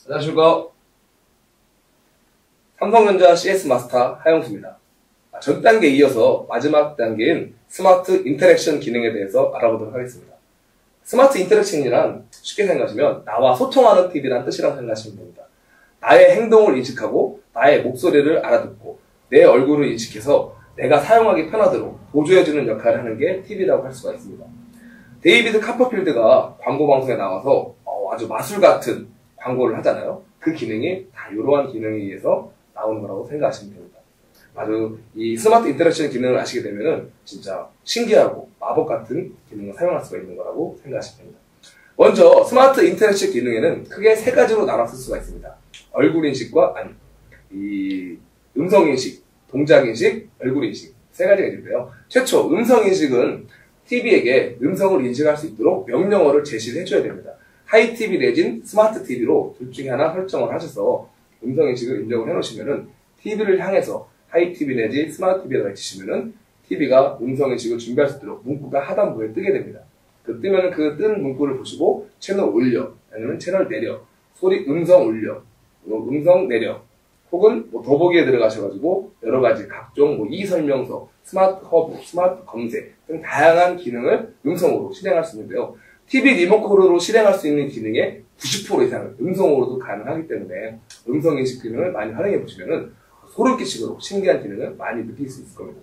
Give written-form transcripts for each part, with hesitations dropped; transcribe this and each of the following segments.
안녕하십니까. 삼성전자 CS 마스터 하영수입니다. 전 단계에 이어서 마지막 단계인 스마트 인터랙션 기능에 대해서 알아보도록 하겠습니다. 스마트 인터랙션이란 쉽게 생각하시면 나와 소통하는 TV라는 뜻이라고 생각하시면 됩니다. 나의 행동을 인식하고 나의 목소리를 알아듣고 내 얼굴을 인식해서 내가 사용하기 편하도록 보조해주는 역할을 하는 게 TV라고 할 수가 있습니다. 데이비드 카퍼필드가 광고 방송에 나와서 아주 마술 같은 광고를 하잖아요. 그 기능이 다 이러한 기능에 의해서 나오는 거라고 생각하시면 됩니다. 아주 이 스마트 인터랙션 기능을 아시게 되면은 진짜 신기하고 마법 같은 기능을 사용할 수가 있는 거라고 생각하시면 됩니다. 먼저 스마트 인터랙션 기능에는 크게 세 가지로 나눠쓸 수가 있습니다. 얼굴 인식과 이 음성 인식, 동작 인식, 얼굴 인식 세 가지가 있는데요. 최초 음성 인식은 TV에게 음성을 인식할 수 있도록 명령어를 제시를 해줘야 됩니다. 하이 TV 내진 스마트 TV로 둘 중에 하나 설정을 하셔서 음성 인식을 입력을 해놓으시면은 TV를 향해서 하이 TV 내지 스마트 TV라고 해주시면은 TV가 음성 인식을 준비할 수 있도록 문구가 하단부에 뜨게 됩니다. 그 뜨면은 그 뜬 문구를 보시고 채널 올려, 아니면 채널 내려, 소리 음성 올려, 음성 내려, 혹은 더보기에 들어가셔가지고 여러 가지 각종 이 설명서, 스마트 허브, 스마트 검색 등 다양한 기능을 음성으로 실행할 수 있는데요. TV 리모컨으로 실행할 수 있는 기능의 90% 이상은 음성으로도 가능하기 때문에 음성 인식 기능을 많이 활용해 보시면은 소름 끼치도록 신기한 기능을 많이 느낄 수 있을 겁니다.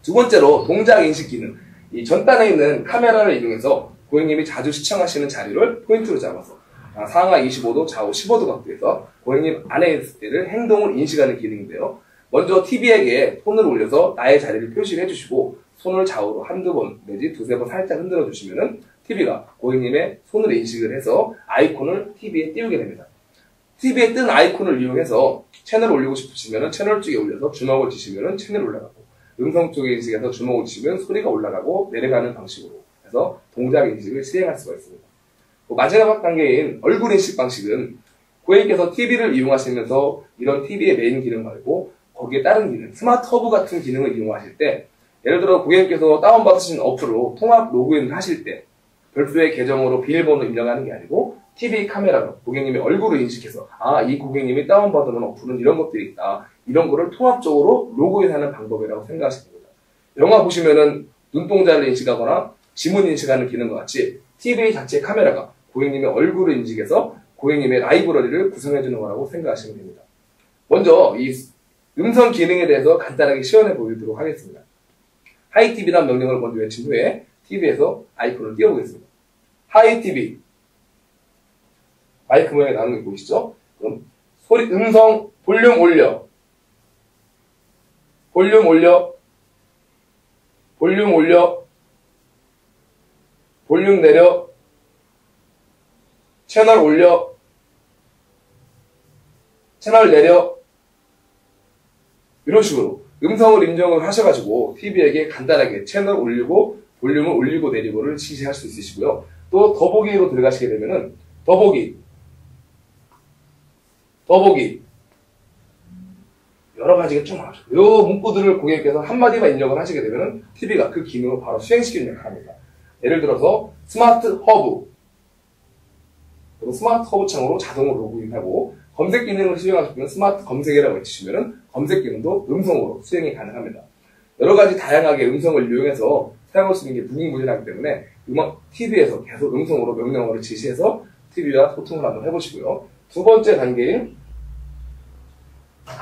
두 번째로 동작 인식 기능. 이 전단에 있는 카메라를 이용해서 고객님이 자주 시청하시는 자리를 포인트로 잡아서 상하 25도, 좌우 15도 각도에서 고객님 안에 있을 때를 행동을 인식하는 기능인데요. 먼저 TV에게 손을 올려서 나의 자리를 표시를 해주시고 손을 좌우로 한두 번 내지 두세 번 살짝 흔들어 주시면은 TV가 고객님의 손을 인식을 해서 아이콘을 TV에 띄우게 됩니다. TV에 뜬 아이콘을 이용해서 채널을 올리고 싶으시면 채널 쪽에 올려서 주먹을 쥐시면 채널이 올라가고 음성 쪽에 인식해서 주먹을 쥐시면 소리가 올라가고 내려가는 방식으로 해서 동작 인식을 실행할 수가 있습니다. 마지막 단계인 얼굴 인식 방식은 고객님께서 TV를 이용하시면서 이런 TV의 메인 기능 말고 거기에 다른 기능, 스마트 허브 같은 기능을 이용하실 때 예를 들어 고객님께서 다운받으신 어플로 통합 로그인을 하실 때 별도의 계정으로 비밀번호 입력하는 게 아니고 TV 카메라로 고객님의 얼굴을 인식해서 이 고객님이 다운받은 어플은 이런 것들이 있다. 이런 거를 통합적으로 로그인하는 방법이라고 생각하시면 됩니다. 영화 보시면은 눈동자를 인식하거나 지문 인식하는 기능과 같이 TV 자체 카메라가 고객님의 얼굴을 인식해서 고객님의 라이브러리를 구성해주는 거라고 생각하시면 됩니다. 먼저 이 음성 기능에 대해서 간단하게 시연해 보도록 하겠습니다. 하이 TV라는 명령을 먼저 외친 후에 TV에서 아이콘을 띄워보겠습니다. 하이 TV 마이크 모양이 나오는 게 보이시죠? 그럼 소리 음성 볼륨 올려, 볼륨 올려, 볼륨 올려, 볼륨 내려, 채널 올려, 채널 내려, 이런 식으로 음성을 인정을 하셔가지고 TV에게 간단하게 채널 올리고 볼륨을 올리고 내리고를 지시할 수 있으시고요. 또 더보기로 들어가시게 되면은 더보기 여러 가지가 쭉 나오죠. 이 문구들을 고객님께서 한마디만 입력을 하시게 되면은 TV가 그 기능을 바로 수행시키는 역할을 합니다. 예를 들어서 스마트 허브, 스마트 허브 창으로 자동으로 로그인하고 검색 기능을 수행하시면 스마트 검색이라고 해주시면은 검색 기능도 음성으로 수행이 가능합니다. 여러 가지 다양하게 음성을 이용해서 사용할 수 있는 게 무궁무진하기 때문에 TV에서 계속 음성으로 명령어를 지시해서 TV와 소통을 한번 해보시고요. 두 번째 단계인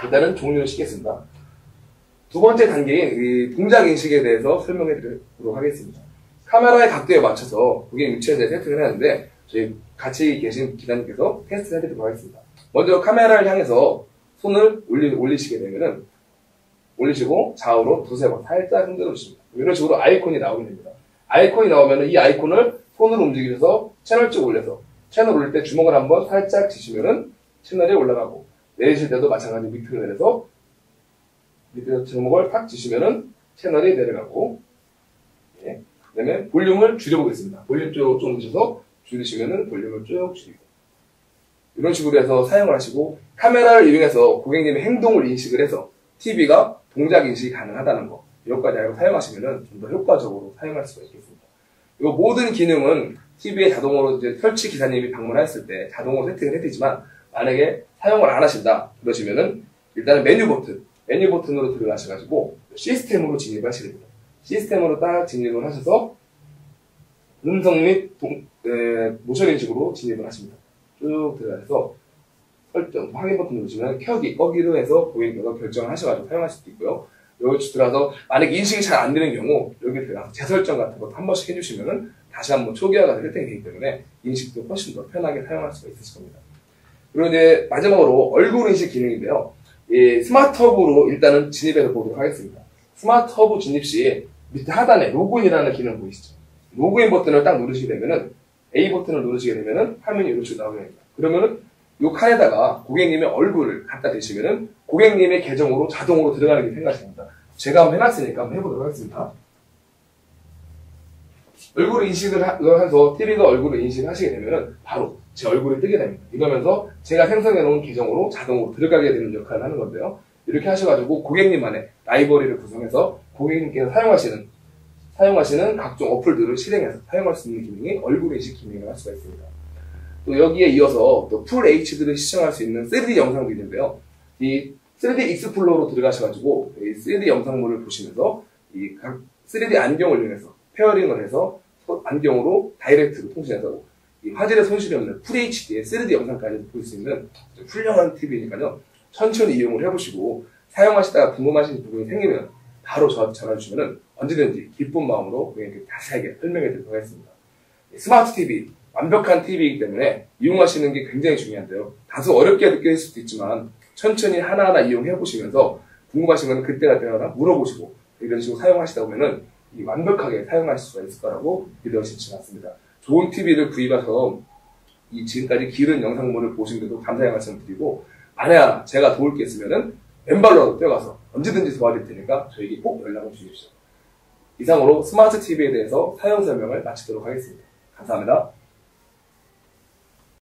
일단은 종료를 시키겠습니다. 두 번째 단계인 이 동작 인식에 대해서 설명해 드리도록 하겠습니다. 카메라의 각도에 맞춰서 고객님 위치에 세팅을 해놨는데 저희 같이 계신 기자님께서 테스트를 해드리도록 하겠습니다. 먼저 카메라를 향해서 손을 올리시게 되면은 올리시고 좌우로 두세 번 살짝 흔들어 주십니다. 이런 식으로 아이콘이 나오게 됩니다. 아이콘이 나오면은 이 아이콘을 손으로 움직여서 채널 쪽 올려서 채널 올릴 때 주먹을 한번 살짝 쥐시면은 채널이 올라가고 내리실 때도 마찬가지 밑으로 내려서 밑에서 주먹을 탁 쥐시면은 채널이 내려가고 예. 그 다음에 볼륨을 줄여보겠습니다. 볼륨 쪽으로 좀 드셔서 줄이시면은 볼륨을 쭉 줄이고 이런 식으로 해서 사용을 하시고 카메라를 이용해서 고객님의 행동을 인식을 해서 TV가 동작 인식이 가능하다는 거 이것까지 알고 사용하시면은 좀 더 효과적으로 사용할 수가 있겠습니다. 이 모든 기능은 TV에 자동으로 이제 설치 기사님이 방문했을 때 자동으로 세팅을 해드리지만 만약에 사용을 안 하신다 그러시면은 일단은 메뉴 버튼으로 들어가셔가지고 시스템으로 진입을 하시게 됩니다. 시스템으로 딱 진입을 하셔서 음성 및 모션 인식으로 진입을 하십니다. 쭉 들어가서 설정, 확인 버튼 누르시면 켜기, 꺼기로 해서 고객님께서 결정을 하셔가지고 사용하실 수도 있고요. 여기 들어가서 만약 인식이 잘 안 되는 경우 여기 들어가서 재설정 같은 것도 한 번씩 해주시면은 다시 한번 초기화가 혜택이 되기 때문에 인식도 훨씬 더 편하게 사용할 수가 있으실 겁니다. 그리고 이제 마지막으로 얼굴 인식 기능인데요. 이 스마트 허브로 일단은 진입해서 보도록 하겠습니다. 스마트 허브 진입 시 밑에 하단에 로그인이라는 기능 보이시죠? 로그인 버튼을 딱 누르시게 되면은 A 버튼을 누르시게 되면은 화면이 이런 식으로 나오게 됩니다. 그러면은 이 칸에다가 고객님의 얼굴을 갖다 대시면은 고객님의 계정으로 자동으로 들어가는 게 생각입니다. 제가 한번 해놨으니까 한번 해보도록 하겠습니다. 얼굴 인식을 해서 TV가 얼굴을 인식하시게 되면은 바로 제 얼굴이 뜨게 됩니다. 이러면서 제가 생성해 놓은 계정으로 자동으로 들어가게 되는 역할을 하는 건데요. 이렇게 하셔가지고 고객님만의 라이브러리를 구성해서 고객님께서 사용하시는 각종 어플들을 실행해서 사용할 수 있는 기능이 얼굴 인식 기능을 할 수가 있습니다. 또 여기에 이어서 또 풀 HD를 시청할 수 있는 3D 영상도 있는데요. 이 3D 익스플로러로 들어가셔가지고 이 3D 영상물을 보시면서 이 각 3D 안경을 이용해서 페어링을 해서 안경으로 다이렉트로 통신해서 이 화질에 손실이 없는 풀 HD의 3D 영상까지 볼 수 있는 훌륭한 TV니까요. 천천히 이용을 해보시고 사용하시다가 궁금하신 부분이 생기면 바로 저한테 전화 주시면 언제든지 기쁜 마음으로 고객님께 자세하게 설명해 드리도록 하겠습니다. 스마트 TV, 완벽한 TV이기 때문에 이용하시는 게 굉장히 중요한데요. 다소 어렵게 느껴질 수도 있지만 천천히 하나하나 이용해 보시면서 궁금하시면 그때마다 물어보시고 이런 식으로 사용하시다 보면은 완벽하게 사용하실 수가 있을 거라고 믿어지지 않습니다. 좋은 TV를 구입해서 지금까지 길은 영상물을 보신 데도 감사의 말씀을 드리고 만약 제가 도울 게 있으면은 왼발로 뛰어가서 언제든지 도와드릴 테니까 저에게 꼭 연락을 주십시오. 이상으로 스마트 TV에 대해서 사용 설명을 마치도록 하겠습니다. 감사합니다.